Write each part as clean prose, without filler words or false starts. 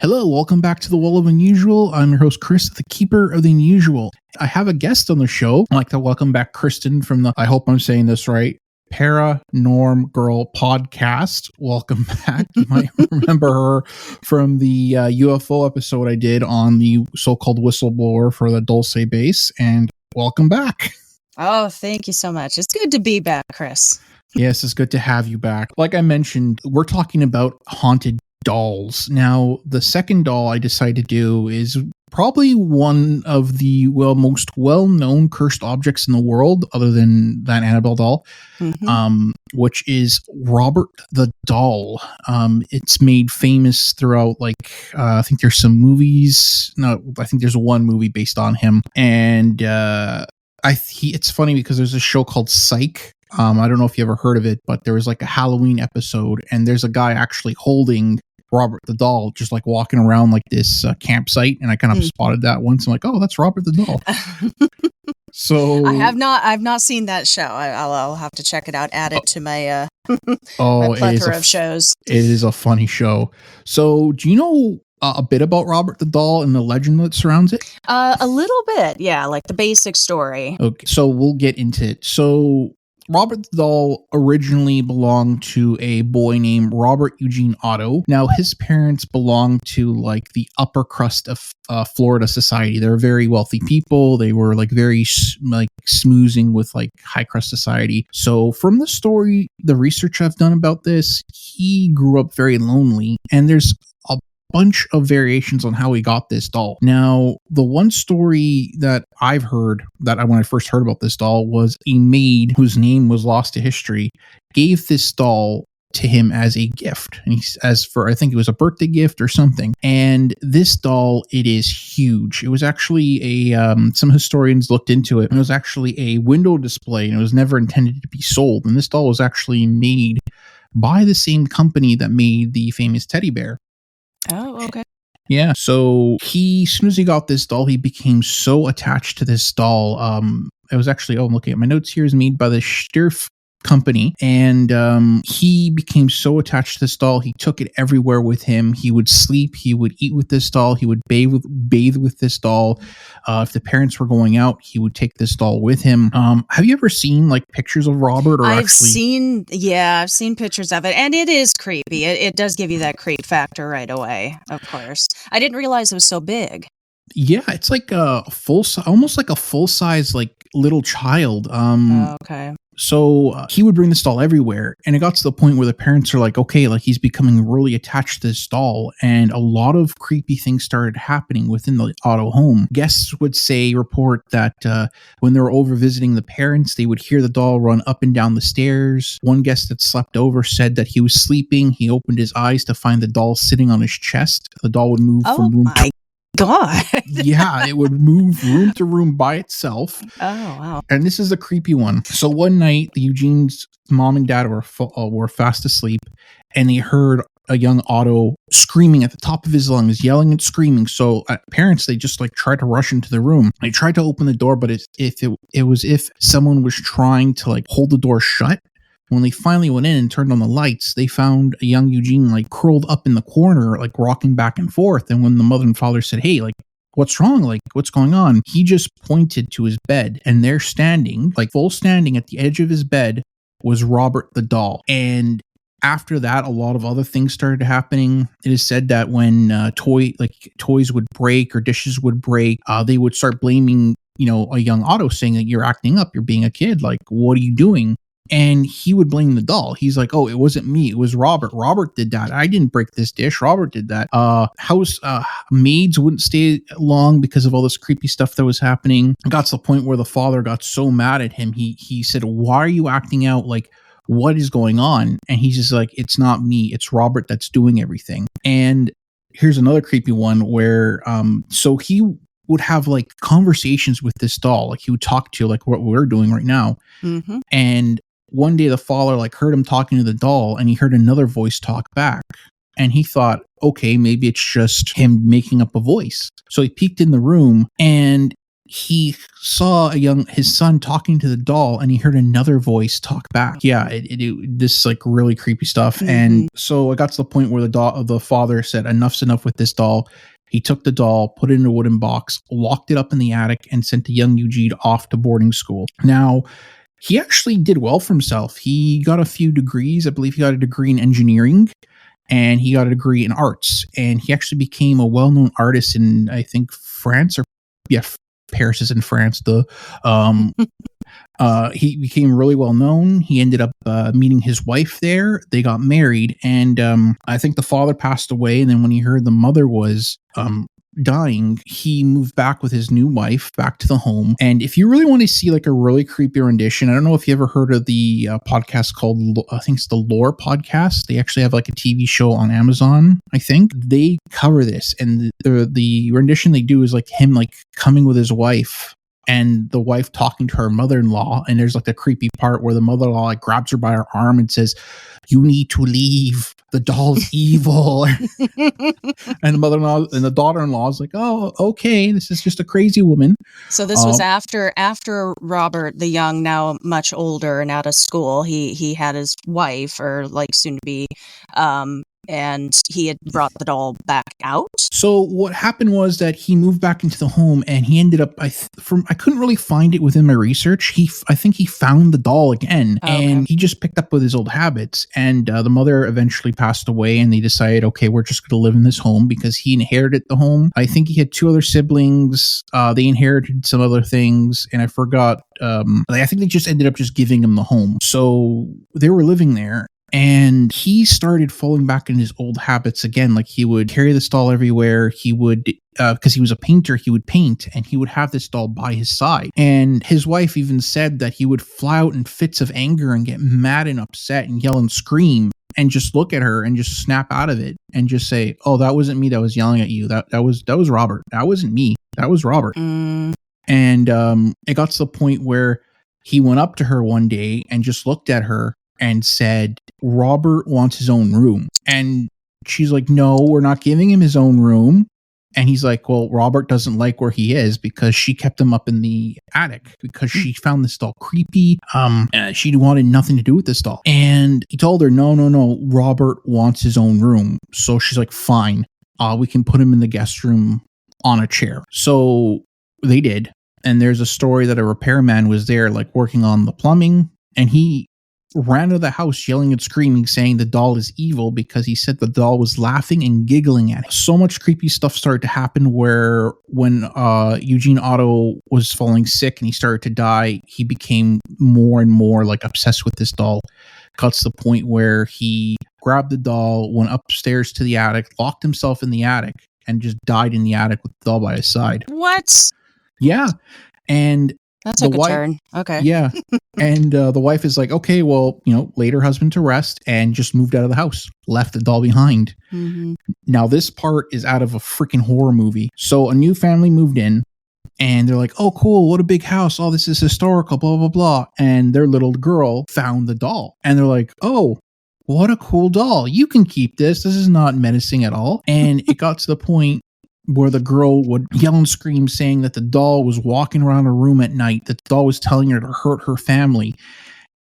Hello, welcome back to the Wall of Unusual. I'm your host, Chris, the Keeper of the Unusual. I have a guest on the show. I'd like to welcome back Kristen from the, I hope I'm saying this right, Paranorm Girl Podcast. Welcome back. You might remember her from the UFO episode I did on the so-called whistleblower for the Dulce base, and welcome back. Oh, thank you so much. It's good to be back, Chris. Yes, it's good to have you back. Like I mentioned, we're talking about haunted dolls. Now, the second doll I decided to do is probably one of the most well-known cursed objects in the world, other than that Annabelle doll, which is Robert the Doll. It's made famous throughout, I think there's some movies. No, I think there's one movie based on him, and it's funny because there's a show called Psych. I don't know if you ever heard of it, but there was like a Halloween episode, and there's a guy actually holding Robert the Doll, just like walking around like this campsite, and I kind of spotted that once. I'm like, oh, that's Robert the Doll. So I've not seen that show. I'll have to check it out. Add it to my my plethora of shows. It is a funny show. So do you know a bit about Robert the Doll and the legend that surrounds it? A little bit, yeah, like the basic story. Okay, so we'll get into it. So Robert the Doll originally belonged to a boy named Robert Eugene Otto. Now, his parents belonged to like the upper crust of Florida society. They're very wealthy people. They were like very smoozing with like high crust society. So from the story, the research I've done about this, he grew up very lonely, and there's a bunch of variations on how he got this doll. Now, the one story that I've heard when I first heard about this doll was a maid whose name was lost to history gave this doll to him as a gift, and I think it was a birthday gift or something. And this doll, it is huge. It was actually some historians looked into it, and it was actually a window display, and it was never intended to be sold. And this doll was actually made by the same company that made the famous teddy bear. Oh, okay. Yeah, so as soon as he got this doll, he became so attached to this doll. It was actually, I'm looking at my notes here, is made by the Stirf company, and he became so attached to this doll, he took it everywhere with him. He would sleep, he would eat with this doll, he would bathe with this doll. If the parents were going out, he would take this doll with him. Have you ever seen like pictures of Robert? I've seen pictures of it, and it is creepy. It does give you that creep factor right away, of course. I didn't realize it was so big. Yeah, it's like almost like a full-size like little child. Okay. So he would bring this doll everywhere, and it got to the point where the parents are like, okay, like he's becoming really attached to this doll, and a lot of creepy things started happening within the Otto home. Guests would report that when they were over visiting the parents, they would hear the doll run up and down the stairs. One guest that slept over said that he was sleeping. He opened his eyes to find the doll sitting on his chest. The doll would move from room to God. Yeah, it would move room to room by itself. Oh, wow. And this is a creepy one. So one night, Eugene's mom and dad were fast asleep, and they heard a young Otto screaming at the top of his lungs, yelling and screaming. So parents, they just like tried to rush into the room. They tried to open the door, but it was if someone was trying to like hold the door shut. When they finally went in and turned on the lights, they found a young Eugene like curled up in the corner, like rocking back and forth. And when the mother and father said, hey, like, what's wrong? Like, what's going on? He just pointed to his bed, and there standing, like full standing at the edge of his bed, was Robert the Doll. And after that, a lot of other things started happening. It is said that when toys would break or dishes would break, they would start blaming, a young Otto, saying that you're acting up, you're being a kid. Like, what are you doing? And he would blame the doll. He's like, oh, it wasn't me. It was Robert. Robert did that. I didn't break this dish. Robert did that. House maids wouldn't stay long because of all this creepy stuff that was happening. It got to the point where the father got so mad at him. He said, why are you acting out? Like, what is going on? And he's just like, it's not me. It's Robert that's doing everything. And here's another creepy one where, so he would have like conversations with this doll. Like he would talk to like what we're doing right now. Mm-hmm. And one day the father like heard him talking to the doll, and he heard another voice talk back. And he thought, okay, maybe it's just him making up a voice. So he peeked in the room, and he saw his son talking to the doll, and he heard another voice talk back. Yeah, this like really creepy stuff. Mm-hmm. And so it got to the point where the father said, "Enough's enough with this doll." He took the doll, put it in a wooden box, locked it up in the attic, and sent the young Eugene off to boarding school. Now, he actually did well for himself. He got a few degrees. I believe he got a degree in engineering, and he got a degree in arts. And he actually became a well-known artist in, I think, France, or Paris is in France. He became really well known. He ended up meeting his wife there. They got married, and I think the father passed away. And then when he heard the mother was dying, he moved back with his new wife back to the home. And if you really want to see like a really creepy rendition, I don't know if you ever heard of the podcast called, I think it's the Lore Podcast. They actually have like a TV show on Amazon. I think they cover this, and the rendition they do is like him like coming with his wife, and the wife talking to her mother-in-law, and there's like a creepy part where the mother-in-law like grabs her by her arm and says, "You need to leave. The doll's evil." And the mother-in-law and the daughter-in-law is like, "Oh, okay, this is just a crazy woman." So this was after Robert the young, now much older and out of school. He had his wife, or like soon to be, and he had brought the doll back out. So what happened was that he moved back into the home, and he ended up, I couldn't really find it within my research. I think he found the doll again, and he just picked up with his old habits. And the mother eventually passed away, and they decided, okay, we're just going to live in this home, because he inherited the home. I think he had 2 other siblings. They inherited some other things, and I forgot. I think they just ended up just giving him the home. So they were living there. And he started falling back in his old habits again. Like he would carry this doll everywhere. He would, because he was a painter, he would paint, and he would have this doll by his side. And his wife even said that he would fly out in fits of anger and get mad and upset and yell and scream, and just look at her and just snap out of it and just say, "Oh, that wasn't me that was yelling at you. That was Robert. That wasn't me. That was Robert." And it got to the point where he went up to her one day and just looked at her and said, "Robert wants his own room." And she's like, "No, we're not giving him his own room." And he's like, "Well, Robert doesn't like where he is because she kept him up in the attic because she found this doll creepy. She wanted nothing to do with this doll." And he told her, no, Robert wants his own room. So she's like, "Fine, we can put him in the guest room on a chair." So they did. And there's a story that a repairman was there, like working on the plumbing, and he ran out of the house yelling and screaming, saying the doll is evil, because he said the doll was laughing and giggling at him. So much creepy stuff started to happen, where when Eugene Otto was falling sick and he started to die, he became more and more like obsessed with this doll. Got to the point where he grabbed the doll, went upstairs to the attic, locked himself in the attic, and just died in the attic with the doll by his side. What? Yeah. And that took a turn. Okay. Yeah. And the wife is like, "Okay, well, laid her husband to rest and just moved out of the house, left the doll behind." Mm-hmm. Now, this part is out of a freaking horror movie. So a new family moved in, and they're like, "Oh, cool. What a big house. Oh, this is historical, blah, blah, blah." And their little girl found the doll, and they're like, "Oh, what a cool doll. You can keep this. This is not menacing at all." And it got to the point where the girl would yell and scream, saying that the doll was walking around her room at night, that the doll was telling her to hurt her family.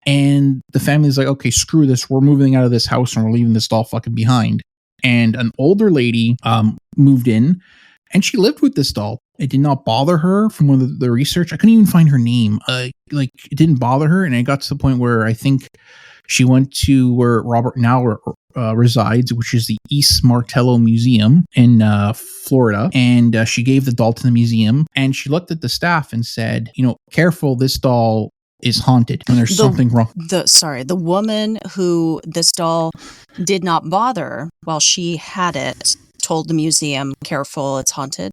And the family's like, "Okay, screw this. We're moving out of this house and we're leaving this doll fucking behind." And an older lady moved in, and she lived with this doll. It did not bother her. From the research, I couldn't even find her name. It didn't bother her. And it got to the point where I think she went to where Robert now resides, which is the East Martello Museum in Florida. And she gave the doll to the museum, and she looked at the staff and said, "Careful, this doll is haunted, and there's something wrong." The woman who this doll did not bother while she had it told the museum, "Careful, it's haunted."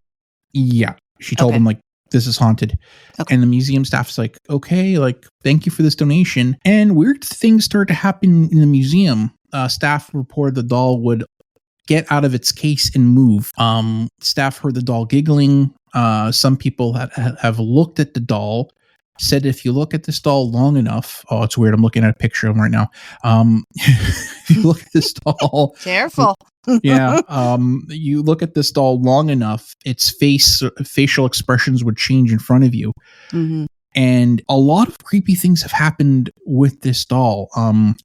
Yeah. She told them, like, "This is haunted." Okay. And the museum staff is like, "Okay, like, thank you for this donation." And weird things started to happen in the museum. Staff reported the doll would get out of its case and move. Staff heard the doll giggling. Some people have looked at the doll, said if you look at this doll long enough, oh, it's weird. I'm looking at a picture of him right now. If you look at this doll, careful. Yeah. You look at this doll long enough, its facial expressions would change in front of you. Mm-hmm. And a lot of creepy things have happened with this doll.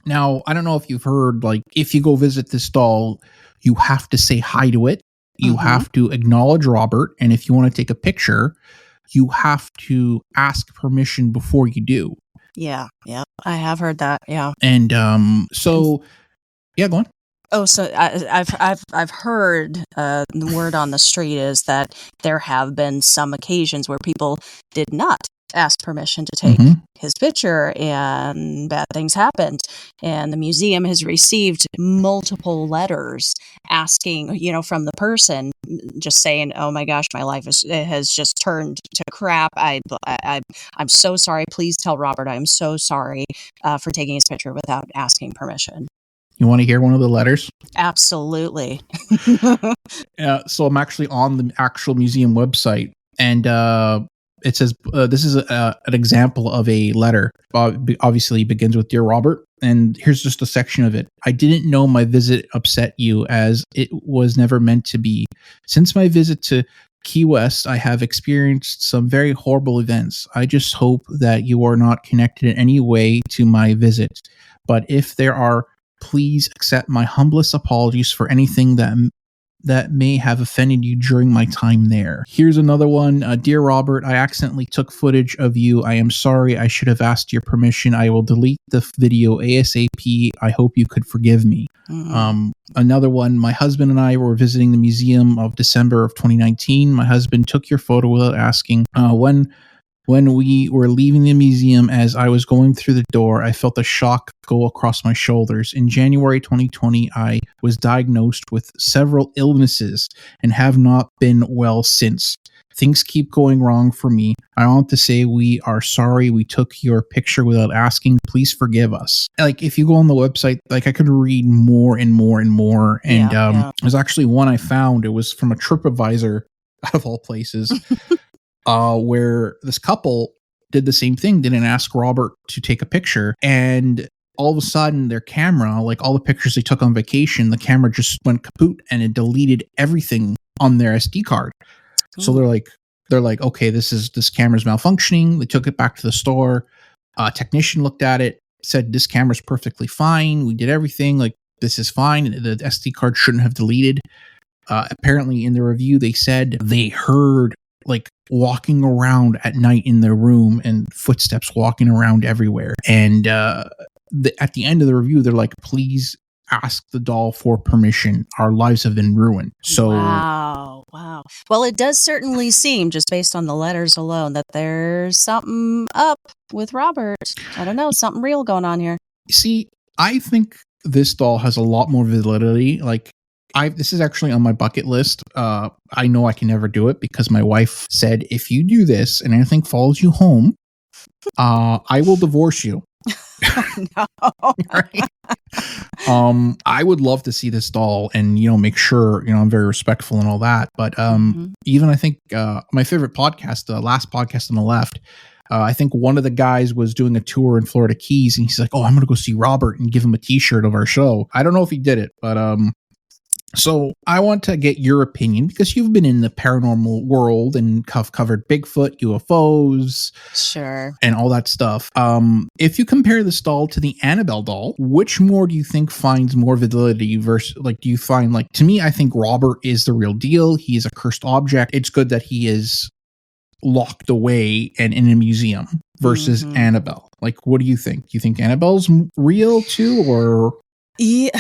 Now, I don't know if you've heard, like, if you go visit this doll, you have to say hi to it. You have to acknowledge Robert. And if you want to take a picture, you have to ask permission before you do. Yeah. I have heard that. Yeah. And yeah, go on. Oh, so I've heard the word on the street is that there have been some occasions where people did not ask permission to take his picture and bad things happened. And the museum has received multiple letters asking, from the person just saying, "Oh my gosh, my life has just turned to crap. I'm so sorry. Please tell Robert I'm so sorry for taking his picture without asking permission." You want to hear one of the letters? Absolutely. So I'm actually on the actual museum website, and it says this is an example of a letter. Obviously, begins with "Dear Robert," and here's just a section of it. "I didn't know my visit upset you, as it was never meant to be. Since my visit to Key West, I have experienced some very horrible events. I just hope that you are not connected in any way to my visit. But if there are, please accept my humblest apologies for anything that may have offended you during my time there." Here's another one. "Dear Robert, I accidentally took footage of you. I am sorry. I should have asked your permission. I will delete the video ASAP. I hope you could forgive me." Another one. "My husband and I were visiting the museum of December of 2019. My husband took your photo without asking. When we were leaving the museum, as I was going through the door, I felt a shock go across my shoulders. In January 2020, I was diagnosed with several illnesses and have not been well since. Things keep going wrong for me. I want to say we are sorry we took your picture without asking. Please forgive us." Like, if you go on the website, like, I could read more and more and more. And there's actually one I found. It was from a TripAdvisor, out of all places. Where this couple did the same thing, didn't ask Robert to take a picture, and all of a sudden their camera, like all the pictures they took on vacation, the camera just went kaput and it deleted everything on their SD card. Ooh. So they're like, okay, this camera's malfunctioning. They took it back to the store. Technician looked at it, said this camera's perfectly fine. We did everything. Like, this is fine. The SD card shouldn't have deleted. Apparently in the review, they said they heard, like, walking around at night in their room and footsteps walking around everywhere. And at the end of the review, they're like, "Please ask the doll for permission. Our lives have been ruined." So wow. Well, it does certainly seem, just based on the letters alone, that there's something up with Robert. I don't know, something real going on here. See, I think this doll has a lot more validity. Like, this is actually on my bucket list. I know I can never do it because my wife said, "If you do this and anything follows you home, I will divorce you." No. Right? I would love to see this doll and, make sure, I'm very respectful and all that. But even I think my favorite podcast, the last podcast on the left, I think one of the guys was doing a tour in Florida Keys, and he's like, "Oh, I'm going to go see Robert and give him a t-shirt of our show." I don't know if he did it, but so I want to get your opinion, because you've been in the paranormal world and have covered Bigfoot, UFOs, sure, and all that stuff. If you compare this doll to the Annabelle doll, which more do you think finds more validity versus, like, do you find, like, to me, I think Robert is the real deal. He is a cursed object. It's good that he is locked away and in a museum versus Annabelle. Like, what do you think? Do you think Annabelle's real too, or? Yeah.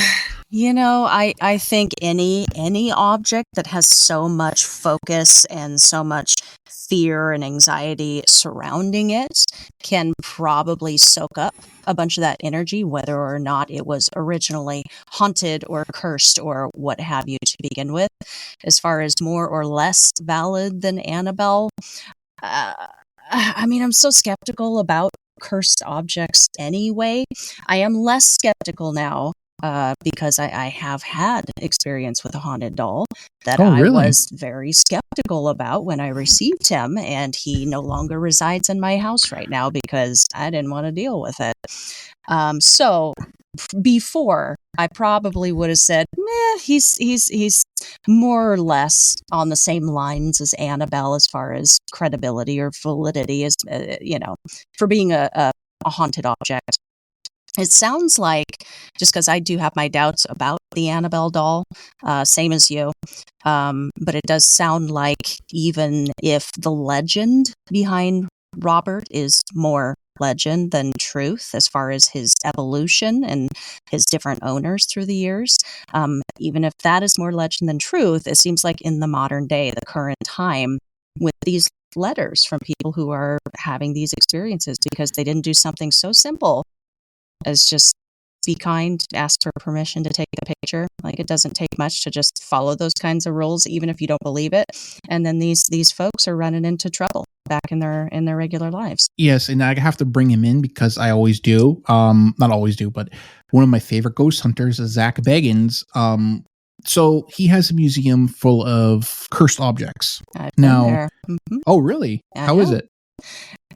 I think any object that has so much focus and so much fear and anxiety surrounding it can probably soak up a bunch of that energy, whether or not it was originally haunted or cursed or what have you to begin with. As far as more or less valid than Annabelle, I'm so skeptical about cursed objects anyway. I am less skeptical now because I have had experience with a haunted doll that I was very skeptical about when I received him, and he no longer resides in my house right now because I didn't want to deal with it. So before, I probably would have said, meh, he's more or less on the same lines as Annabelle as far as credibility or validity as, for being a haunted object. It sounds like, just because I do have my doubts about the Annabelle doll, same as you, but it does sound like even if the legend behind Robert is more legend than truth as far as his evolution and his different owners through the years, even if that is more legend than truth, it seems like in the modern day, the current time, with these letters from people who are having these experiences because they didn't do something so simple as just be kind, ask for permission to take a picture. Like, it doesn't take much to just follow those kinds of rules, even if you don't believe it. And then these folks are running into trouble back in their regular lives. Yes, and I have to bring him in because I always do. Not always do, but one of my favorite ghost hunters is Zach Bagans. So he has a museum full of cursed objects. I've been there. Mm-hmm. Oh, really? How is it?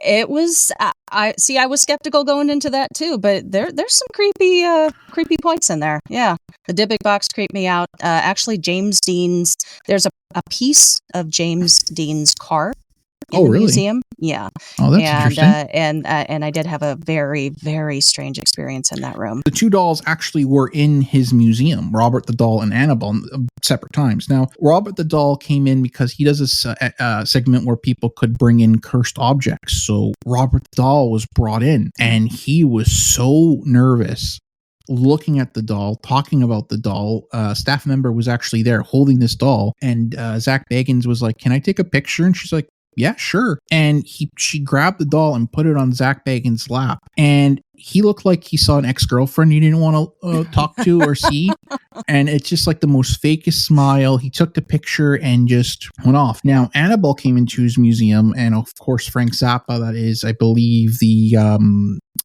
It was. I was skeptical going into that too, but there's some creepy points in there. Yeah, the Dybbuk box creeped me out. Actually, James Dean's. There's a piece of James Dean's car in the museum. Yeah. Oh, that's interesting. And I did have a very, very strange experience in that room. The two dolls actually were in his museum, Robert the Doll and Annabelle, separate times. Now, Robert the Doll came in because he does a segment where people could bring in cursed objects. So Robert the Doll was brought in, and he was so nervous looking at the doll, talking about the doll. Staff member was actually there holding this doll, and Zach Bagans was like, "Can I take a picture?" And she's like, "Yeah, sure." And she grabbed the doll and put it on Zach Bagans' lap. And he looked like he saw an ex-girlfriend he didn't want to talk to or see. And it's just like the most fakest smile. He took the picture and just went off. Now, Annabelle came into his museum. And of course, Frank Zappa, that is, I believe, the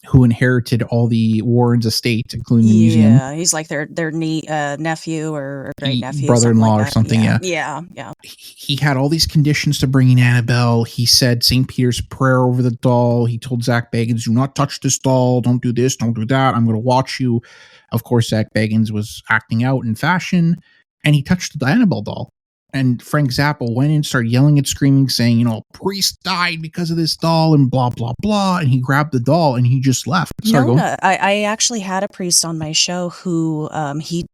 who inherited all the Warrens' estate, including the museum. Yeah, he's like their nephew or great nephew, brother-in-law like or something. Yeah. He had all these conditions to bring in Annabelle. He said St. Peter's prayer over the doll. He told Zach Bagans, "Do not touch this doll. Don't do this. Don't do that. I'm going to watch you." Of course, Zach Bagans was acting out in fashion, and he touched the Annabelle doll. And Frank Zappa went in, started yelling and screaming, saying, "A priest died because of this doll," and blah, blah, blah. And he grabbed the doll and he just left. Sorry, I actually had a priest on my show who, he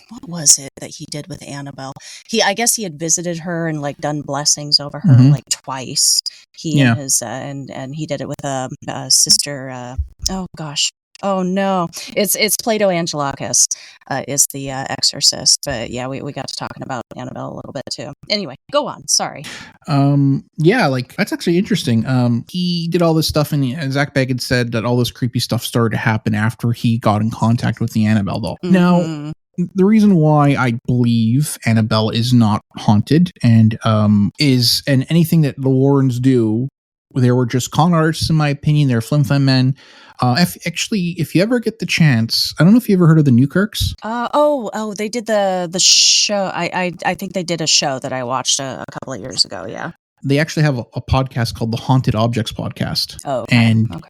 what was it that he did with Annabelle? I guess he had visited her and like done blessings over her like twice. And his, and he did it with a sister, oh gosh. Oh no, it's Plato Angelakis is the exorcist, but yeah, we got to talking about Annabelle a little bit too. Anyway, go on. Sorry. Like that's actually interesting. He did all this stuff, and Zach Bagans said that all this creepy stuff started to happen after he got in contact with the Annabelle doll. Mm-hmm. Now, the reason why I believe Annabelle is not haunted and anything that the Warrens do, they were just con artists, in my opinion. They're flim-flam men. If you ever get the chance, I don't know if you ever heard of the Newkirks. They did the show. I think they did a show that I watched a couple of years ago. Yeah. They actually have a podcast called the Haunted Objects Podcast. Oh, okay. And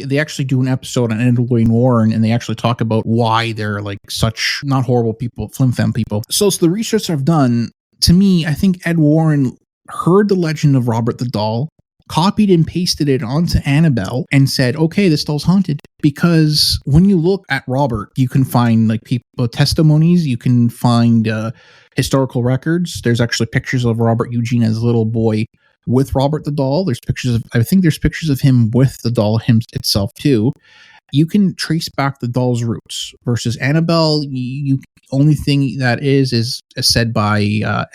they actually do an episode on Ed and Lorraine Warren, and they actually talk about why they're like such not horrible people, flim-flam people. So the research I've done, to me, I think Ed Warren heard the legend of Robert the Doll, copied and pasted it onto Annabelle, and said, "Okay, this doll's haunted." Because when you look at Robert, you can find like people testimonies, you can find historical records. There's actually pictures of Robert Eugene as a little boy with Robert the doll. There's pictures of him with the doll itself too. You can trace back the doll's roots versus Annabelle. Only thing that is said by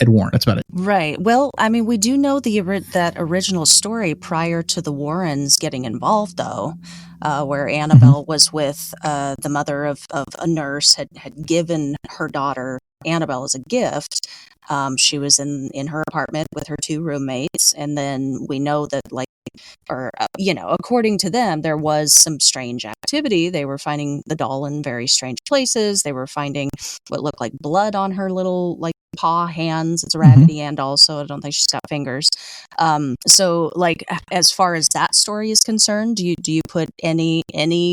Ed Warren. That's about it. Right. Well, I mean, we do know that original story prior to the Warrens getting involved, though, where Annabelle was with the mother of a nurse, had given her daughter Annabelle as a gift. She was in her apartment with her two roommates, and then we know that according to them, there was some strange activity. They were finding the doll in very strange places. They were finding what looked like blood on her little paw hands. It's a Mm-hmm. raggedy and also I don't think she's got fingers. So like as far as that story is concerned, do you put any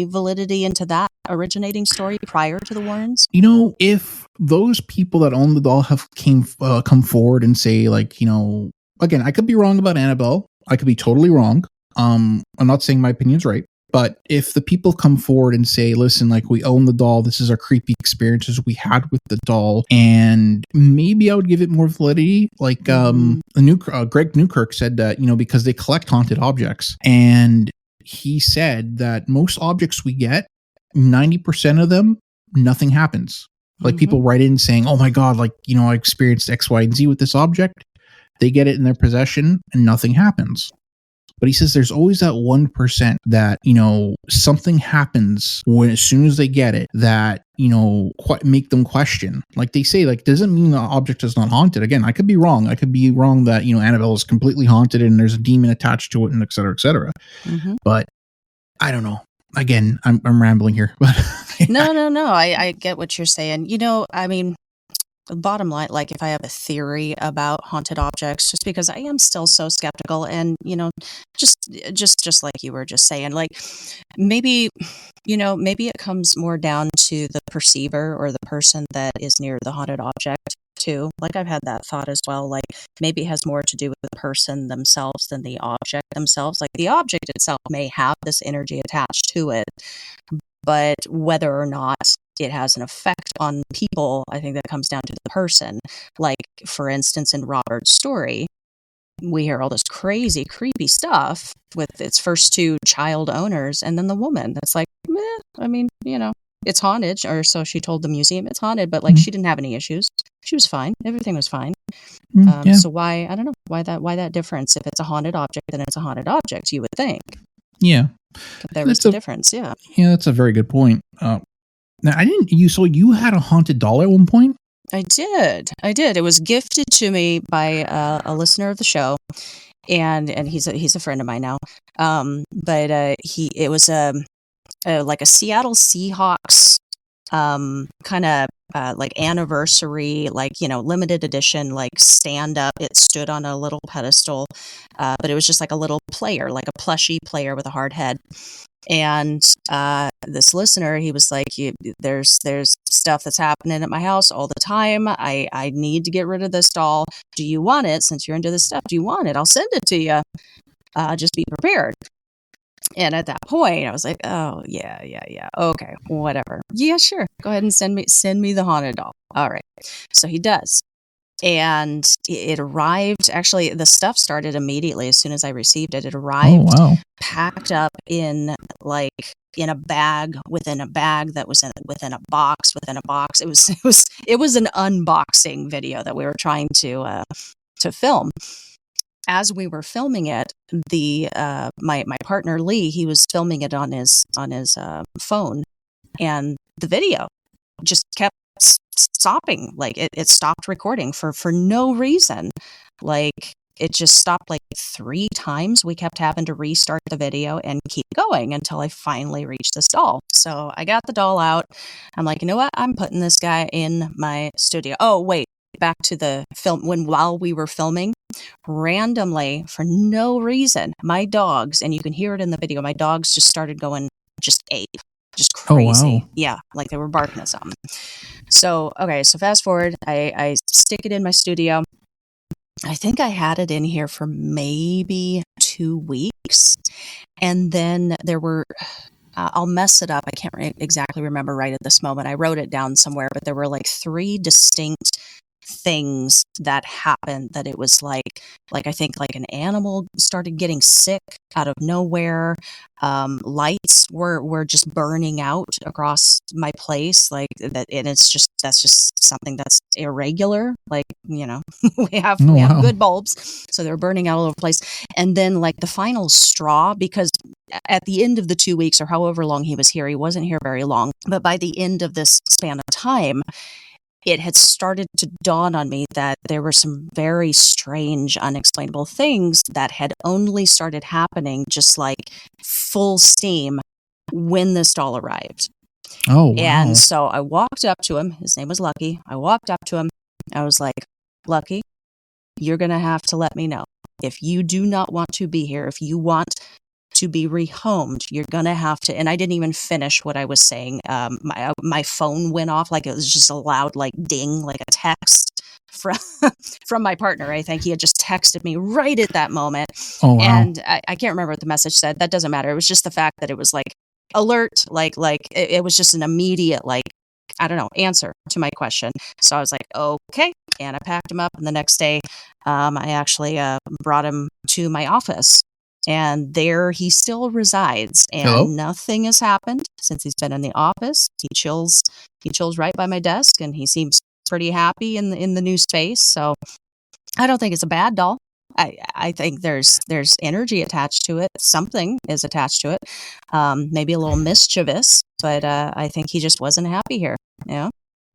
validity into that originating story prior to the Warrens? You know, if those people that own the doll have come forward and say, like, you know, again, I could be wrong about Annabelle. I could be totally wrong. I'm not saying my opinion's right, but if the people come forward and say, listen, like, we own the doll, this is our creepy experiences we had with the doll, and maybe I would give it more validity. Like, Greg Newkirk said that, you know, because they collect haunted objects, and he said that most objects we get, 90% of them, nothing happens. Like, people write in saying, oh my God, like, you know, I experienced X, Y, and Z with this object. They get it in their possession and nothing happens. But he says there's always that 1% that, you know, something happens when, as soon as they get it, that, you know, make them question. Like they say, like, doesn't mean the object is not haunted. Again, I could be wrong. I could be wrong that, you know, Annabelle is completely haunted and there's a demon attached to it, and et cetera, et cetera. But I don't know. Again, I'm rambling here, but No. I get what you're saying. You know, I mean, the bottom line, like if I have a theory about haunted objects, just because I am still so skeptical, and you know, just like you were just saying, like maybe, you know, maybe it comes more down to the perceiver or the person that is near the haunted object too. Like I've had that thought as well. Like maybe it has more to do with the person themselves than the object themselves. Like the object itself may have this energy attached to it, but whether or not it has an effect on people, I think that comes down to the person. Like, for instance, in Robert's story, we hear all this crazy, creepy stuff with its first two child owners, and then the woman that's like, meh, I mean, you know, it's haunted, or so she told the museum, it's haunted, but like she didn't have any issues. She was fine. Everything was fine. So why, I don't know, why that difference? If it's a haunted object, then it's a haunted object, you would think. Yeah. There was a difference, yeah. Yeah, that's a very good point. Now, so you had a haunted doll at one point? I did. It was gifted to me by a listener of the show, and he's a friend of mine now. But it was like a Seattle Seahawks kind of like anniversary, like, you know, limited edition, like stand up. It stood on a little pedestal, but it was just like a little player, like a plushy player with a hard head. And this listener, he was like, there's stuff that's happening at my house all the time. I need to get rid of this doll. Do you want it? Since you're into this stuff, do you want it? I'll send it to you. Just be prepared. And at that point, I was like, oh, yeah. Okay, whatever. Yeah, sure. Go ahead and send me the haunted doll. All right. So he does. And it arrived, actually, the stuff started immediately as soon as I received it. It arrived packed up in a bag within a bag that was within a box within a box. It was an unboxing video that we were trying to film. As we were filming it, my partner Lee, he was filming it on his phone, and the video just kept stopping. Like it stopped recording for no reason. Like it just stopped like 3 times. We kept having to restart the video and keep going until I finally reached this doll. So I got the doll out. I'm like, you know what? I'm putting this guy in my studio. Oh, wait. Back to the film. While we were filming, randomly, for no reason, my dogs, and you can hear it in the video, my dogs just started going just ape. Just crazy. Oh, wow. Yeah, like they were barking at something. So fast forward, I stick it in my studio. I think I had it in here for maybe 2 weeks. And then there were, I'll mess it up. I can't exactly remember right at this moment. I wrote it down somewhere, but there were like 3 distinct things that happened that it was like I think like an animal started getting sick out of nowhere. Lights were just burning out across my place, like that, and that's just something that's irregular. Like, you know, we have good bulbs, so they're burning out all over the place. And then like the final straw, because at the end of the 2 weeks or however long he was here, he wasn't here very long, but by the end of this span of time, it had started to dawn on me that there were some very strange, unexplainable things that had only started happening just like full steam when this doll arrived. Oh, wow. And so I walked up to him. His name was Lucky. I walked up to him I was like, Lucky, you're going to have to let me know. If you do not want to be here, if you want to be rehomed, you're going to have to. And I didn't even finish what I was saying. My phone went off, like it was just a loud, like ding, like a text from from my partner. I think he had just texted me right at that moment. Oh, wow. And I can't remember what the message said. That doesn't matter. It was just the fact that it was like alert, like it was just an immediate, like, I don't know, answer to my question. So I was like, okay. And I packed him up. And the next day, I actually brought him to my office. And there he still resides. And Hello? nothing has happened since he's been in the office. He chills right by my desk, and he seems pretty happy in the new space. So I don't think it's a bad doll. I think there's energy attached to it. Something is attached to it. Maybe a little mischievous, but I think he just wasn't happy here. You know,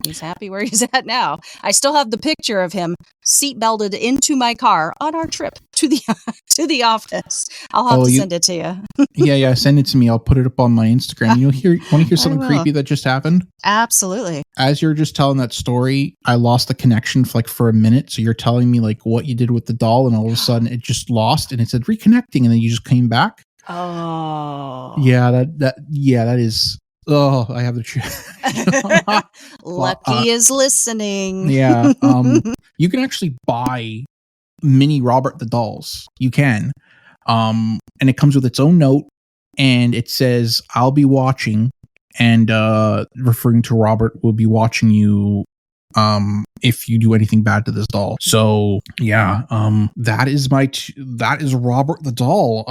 he's happy where he's at now. I still have the picture of him seatbelted into my car on our trip to the office. I'll have to send it to you. Yeah, send it to me. I'll put it up on my Instagram. Want to hear something creepy that just happened? Absolutely. As you're just telling that story, I lost the connection for a minute. So you're telling me like what you did with the doll, and all of a sudden it just lost, and it said reconnecting, and then you just came back. Oh. Yeah, that is. Oh, I have the Lucky is listening. Yeah. You can actually buy mini Robert the dolls. You can. And it comes with its own note, and it says, "I'll be watching," and referring to Robert will be watching you if you do anything bad to this doll. So yeah, that is Robert the doll.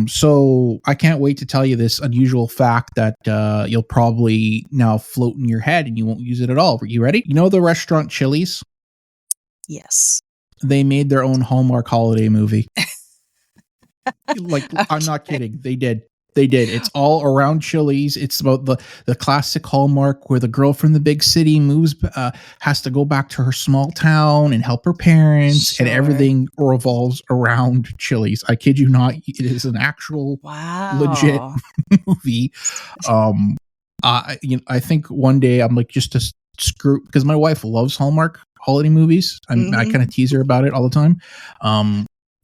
So I can't wait to tell you this unusual fact that you'll probably now float in your head and you won't use it at all. Are you ready? You know the restaurant Chili's? Yes. They made their own Hallmark holiday movie. Like, okay. I'm not kidding. They did. It's all around Chili's. It's about the classic Hallmark where the girl from the big city has to go back to her small town and help her parents, sure. And everything revolves around Chili's. I kid you not. It is an actual legit movie. I think one day I'm like, just to screw, because my wife loves Hallmark holiday movies. I kind of tease her about it all the time.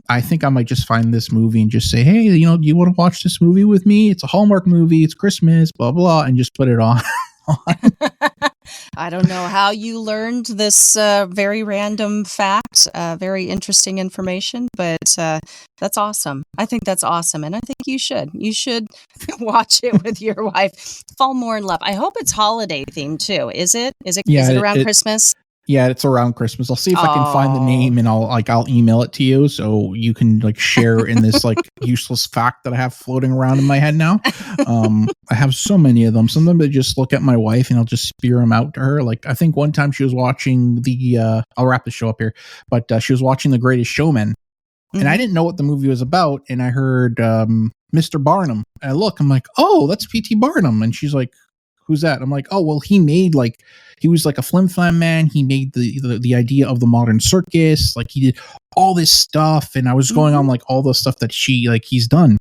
I think I might just find this movie and just say, hey, do you want to watch this movie with me? It's a Hallmark movie. It's Christmas, blah, blah, and just put it on. I don't know how you learned this very random fact, very interesting information, but that's awesome. I think that's awesome. And I think you should watch it with your wife. Fall more in love. I hope it's holiday themed too. Is it? Is it around Christmas? Yeah, it's around Christmas. I'll see if I can find the name, and I'll email it to you so you can like share in this like useless fact that I have floating around in my head now. I have so many of them. Sometimes I just look at my wife and I'll just spew them out to her. Like I think one time she was watching I'll wrap the show up here, but she was watching The Greatest Showman, and I didn't know what the movie was about, and I heard Mr. Barnum. And I'm like, oh, that's P.T. Barnum, and she's like, who's that? I'm like, oh, well, he was like a flim flam man. He made the idea of the modern circus. Like he did all this stuff. And I was going on like all the stuff that he's done.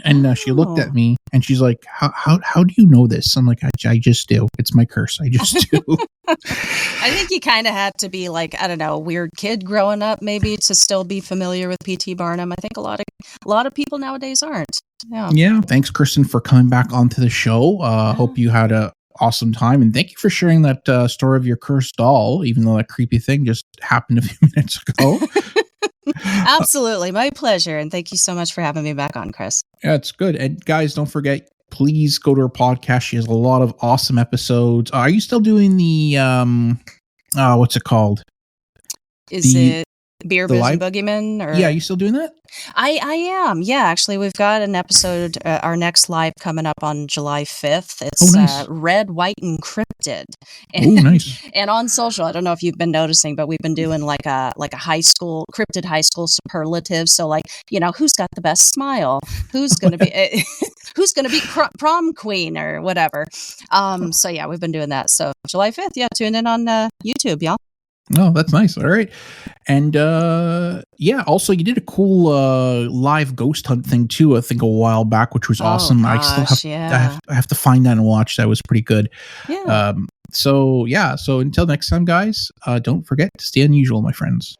And she looked at me and she's like, how do you know this? I'm like, I just do. It's my curse. I just do. I think you kind of had to be like, I don't know, a weird kid growing up maybe to still be familiar with P.T. Barnum. I think a lot of people nowadays aren't. Yeah. Thanks, Kristen, for coming back onto the show. Hope you had a awesome time, and thank you for sharing that story of your cursed doll, even though that creepy thing just happened a few minutes ago. Absolutely. My pleasure. And thank you so much for having me back on, Chris. Yeah, it's good. And guys, don't forget, please go to her podcast. She has a lot of awesome episodes. Are you still doing the what's it called? Is it Beer, Booze, and Boogeyman? Or? Yeah, are you still doing that? I am. Yeah, actually, we've got an episode, our next live coming up on July 5th. It's nice. Red, White, Encrypted. Oh, nice. And on social, I don't know if you've been noticing, but we've been doing like a high school, cryptid high school superlative. So like, who's got the best smile? Who's going to be prom queen or whatever. So yeah, we've been doing that. So July 5th, yeah, tune in on YouTube, y'all. Oh, that's nice. All right. And also you did a cool live ghost hunt thing too, I think a while back, which was awesome. Gosh, I have to find that and watch. That was pretty good. Yeah. So yeah, so until next time, guys, don't forget to stay unusual, my friends.